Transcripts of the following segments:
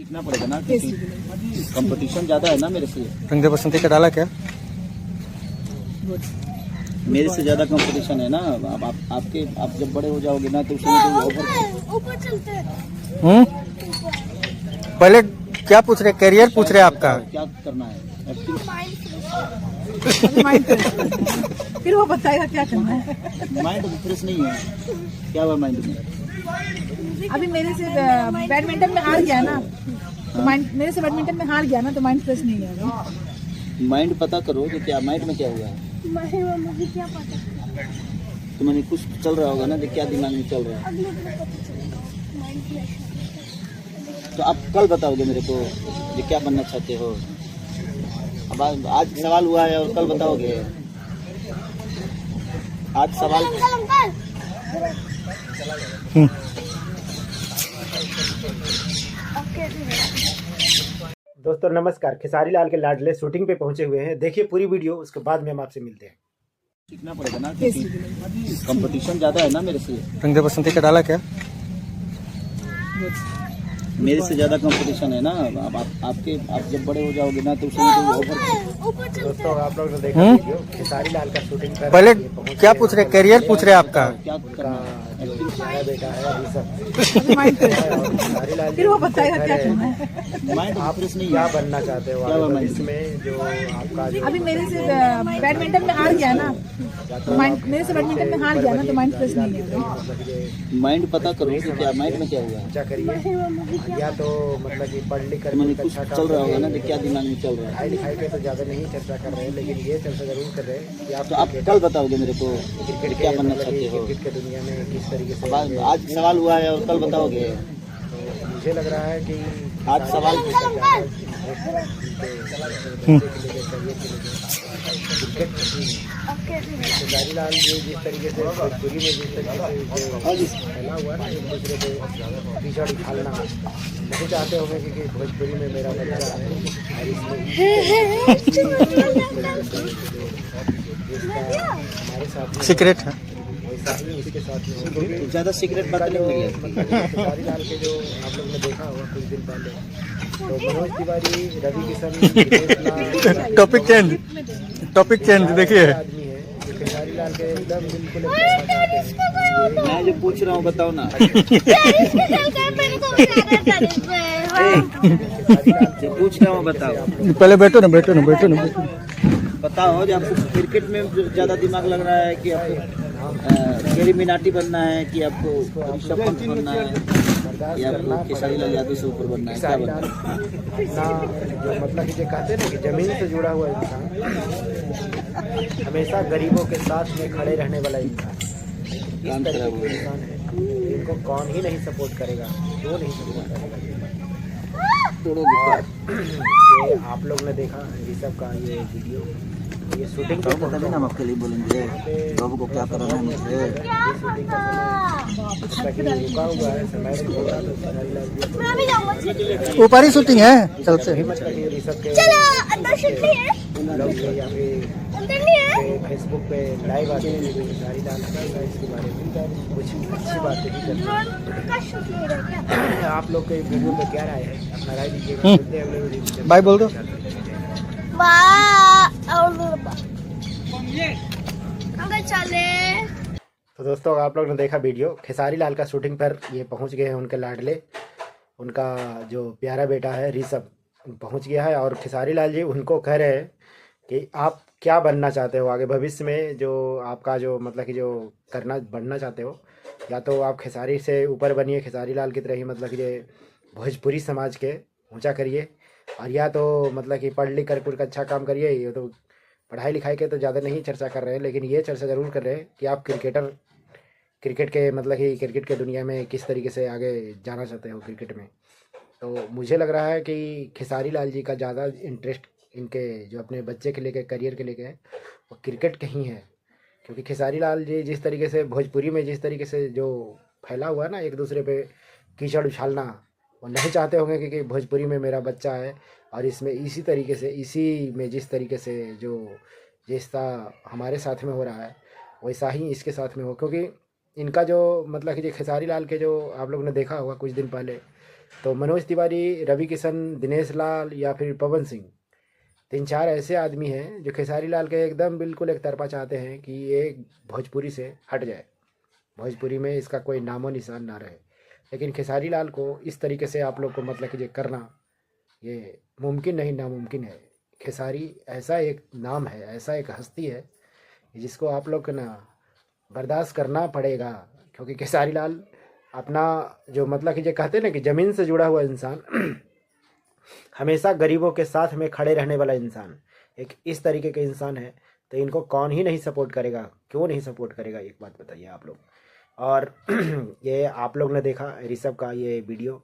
सीखना पड़ेगा ना, क्योंकि कंपटीशन ज्यादा है ना मेरे से। रंग दे बसंती का डाला क्या? मेरे से ज्यादा कंपटीशन है ना। आप जब बड़े हो जाओगे ना तो उसमें ऊपर चलते हैं। पहले क्या पूछ रहे, करियर पूछ रहे आपका? क्या करना है फिर वो बताएगा क्या करना है। माइंड फ्रेश नहीं है। क्या हुआ माइंड में? अभी मेरे से बैडमिंटन में हार गया ना, तो माइंड मेरे से बैडमिंटन में हार गया ना, तो माइंड फ्रेश नहीं है। माइंड पता करो कि क्या माइंड में क्या हुआ है। मुझे क्या पता। तो मैंने कुछ चल रहा होगा ना, कि क्या दिमाग में चल रहा है। तो आप कल बताओगे मेरे को कि क्या बनना चाहते हो। अब आज सवाल हुआ है और कल बताओगे। आज सवाल दोस्तों नमस्कार। खेसारी लाल के लाडले शूटिंग पे पहुंचे हुए हैं। देखिए पूरी वीडियो, उसके बाद में हम आपसे मिलते हैं। सीखना पड़ेगा ना, क्योंकि कंपटीशन ज्यादा है ना मेरे से। रंग दे बसंती का डाला क्या? मेरे से ज्यादा कंपटीशन है ना। आप जब बड़े हो जाओगे ना तो उसमें दोस्तों आप लोग ने देखा वीडियो, खेसारी लाल का शूटिंग पर पहले क्या पूछ रहे, करियर पूछ रहे आपका? क्या करना है। मेरा बेटा है ऋषभ। खेसारी लाल फिर वो बताएगा क्या करना है। माइंड आप फ्रेश नहीं क्या है। बनना चाहते हो क्या हुआ आगे माइंड इसमें, जो आपका जो अभी मेरे से बैडमिंटन में हार गया ना, तो मेरे से बैडमिंटन में हार गया ना, तो माइंड फ्रेश नहीं है। मतलब ये माइंड पता करो कि क्या माइंड में क्या हुआ है। क्या करिए, या तो मतलब कि पढ़ लिख कर मैंने कुछ चल रहा होगा ना, कि क्या दिमाग में चल रहा है। पढ़ाई लिखाई पे तो ज़्यादा नहीं चर्चा कर रहे हैं, लेकिन ये चर्चा जरूर कर रहे हैं कि तो आप कल बताओगे मेरे को क्रिकेट क्या के बनना मतलब चाहते कि हो। क्रिकेट के दुनिया में किस तरीके से अब आज सवाल हुआ है और कल बताओगे। तो मुझे लग रहा है कि आज सवाल खेसारी लाल जी जिस तरीके से भोजपुरी में जिस तरीके से जो फैला हुआ है एक दूसरे पे कीचड़ उछालना नहीं चाहते होंगे, क्योंकि भोजपुरी में मेरा बच्चा है और इसमें हमारे साथ सीक्रेट है। वैसा ही इसके साथ में ज्यादा सीक्रेट बात नहीं जो है। खेसारी लाल के जो आप लोग ने देखा होगा कुछ दिन पहले, तो मनोज तिवारी, रवि किशन, टॉपिक चेंज देखिए। आदमी है जो खेसारी लाल के एकदम बिल्कुल मैं जो पूछ रहा हूँ बताओ ना। जो पूछ रहा हूँ बताओ। पहले बैठो ना। बताओ जो आपको क्रिकेट में ज्यादा दिमाग लग रहा है कि आपको गेरी मिनाटी बनना है, कि आपको ऋषभ पंत बनना है, या आपको खेसारी लाल यादव से ऊपर बनना है। क्या बनना है? ना जो मतलब कि जो कहते हैं ना कि जमीन से जुड़ा हुआ इंसान, हमेशा गरीबों के साथ में खड़े रहने वाला इंसान, इस तरीके का इंसान है। इनको कौन ही नहीं सपोर्ट करेगा, जो नहीं सपोर्ट करेगा। और ये आप लोग ने देखा ऋषभ का ये वीडियो, ये शूटिंग का तभी ना हम आपके लिए बोलेंगे बाबू को क्या करना है मुझे। शूटिंग का समय रुका हुआ है, समय होगा तो खेसारी लाल जी ऊपर ही शूटिंग है सबसे। मतलब कि ऋषभ के ब्लॉग पे या फिर फेसबुक पे लाइव आते हैं, जो खेसारी लाल का इसके बारे में कुछ अच्छी बातें भी करते हैं। आप लोग के वीडियो पे क्या राय है, अपना राय दीजिएगा। मिलते हैं अगले वीडियो में। बाय बोल दो। तो दोस्तों आप लोग ने देखा वीडियो, खेसारी लाल का शूटिंग पर ये पहुंच गए हैं उनके लाडले, उनका जो प्यारा बेटा है ऋषभ पहुंच गया है। और खेसारी लाल जी उनको कह रहे हैं कि आप क्या बनना चाहते हो आगे भविष्य में, जो आपका जो मतलब कि जो बनना चाहते हो, या तो आप खेसारी से ऊपर बनिए, खेसारी लाल की तरह ही मतलब कि जो भोजपुरी समाज के ऊंचा करिए, और या तो मतलब कि पढ़ लिख कर कुछ अच्छा काम करिए। ये तो पढ़ाई लिखाई के तो ज़्यादा नहीं चर्चा कर रहे हैं, लेकिन ये चर्चा ज़रूर कर रहे हैं कि आप क्रिकेट के मतलब कि क्रिकेट के दुनिया में किस तरीके से आगे जाना चाहते हो क्रिकेट में। तो मुझे लग रहा है कि खेसारी लाल जी का ज़्यादा इंटरेस्ट इनके जो अपने बच्चे के लेके करियर के लेके है वो क्रिकेट के ही है, क्योंकि खेसारी लाल जी जिस तरीके से भोजपुरी में जिस तरीके से जो फैला हुआ है ना एक दूसरे पे कीचड़ उछालना, वो नहीं चाहते होंगे क्योंकि भोजपुरी में मेरा बच्चा है और इसमें इसी तरीके से इसी में जिस तरीके से जो रिश्ता हमारे साथ में हो रहा है वैसा ही इसके साथ में हो। क्योंकि इनका जो मतलब कि जो खेसारी लाल के जो आप लोग ने देखा होगा कुछ दिन पहले, तो मनोज तिवारी, रवि किशन, दिनेश लाल या फिर पवन सिंह, 3-4 ऐसे आदमी हैं जो खेसारी लाल के एकदम बिल्कुल एक तरफा चाहते हैं कि ये भोजपुरी से हट जाए, भोजपुरी में इसका कोई नामो निशान ना रहे। लेकिन खेसारी लाल को इस तरीके से आप लोग को मतलब कि ये करना ये मुमकिन नहीं, नामुमकिन है। खेसारी ऐसा एक नाम है, ऐसा एक हस्ती है जिसको आप लोग को ना बर्दाश्त करना पड़ेगा, क्योंकि खेसारी लाल अपना जो मतलब कि जो कहते हैं ना कि ज़मीन से जुड़ा हुआ इंसान, हमेशा गरीबों के साथ में खड़े रहने वाला इंसान, एक इस तरीके के इंसान है। तो इनको कौन ही नहीं सपोर्ट करेगा, क्यों नहीं सपोर्ट करेगा, एक बात बताइए आप लोग। और ये आप लोग ने देखा ऋषभ का ये वीडियो,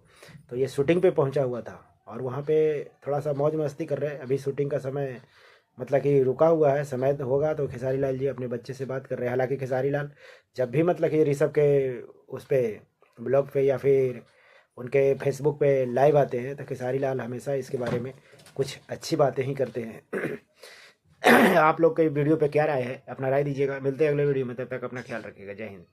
तो ये शूटिंग पे पहुंचा हुआ था और वहाँ पे थोड़ा सा मौज मस्ती कर रहे हैं। अभी शूटिंग का समय मतलब कि रुका हुआ है, समय तो होगा तो खेसारी लाल जी अपने बच्चे से बात कर रहे हैं। हालांकि खेसारी लाल जब भी मतलब कि ऋषभ के उस पर ब्लॉग पे या फिर उनके फेसबुक पे लाइव आते हैं तो खेसारी लाल हमेशा इसके बारे में कुछ अच्छी बातें ही करते हैं। आप लोग के वीडियो पे क्या राय है, अपना राय दीजिएगा। मिलते हैं अगले वीडियो में, तब तक अपना ख्याल रखिएगा। जय हिंद।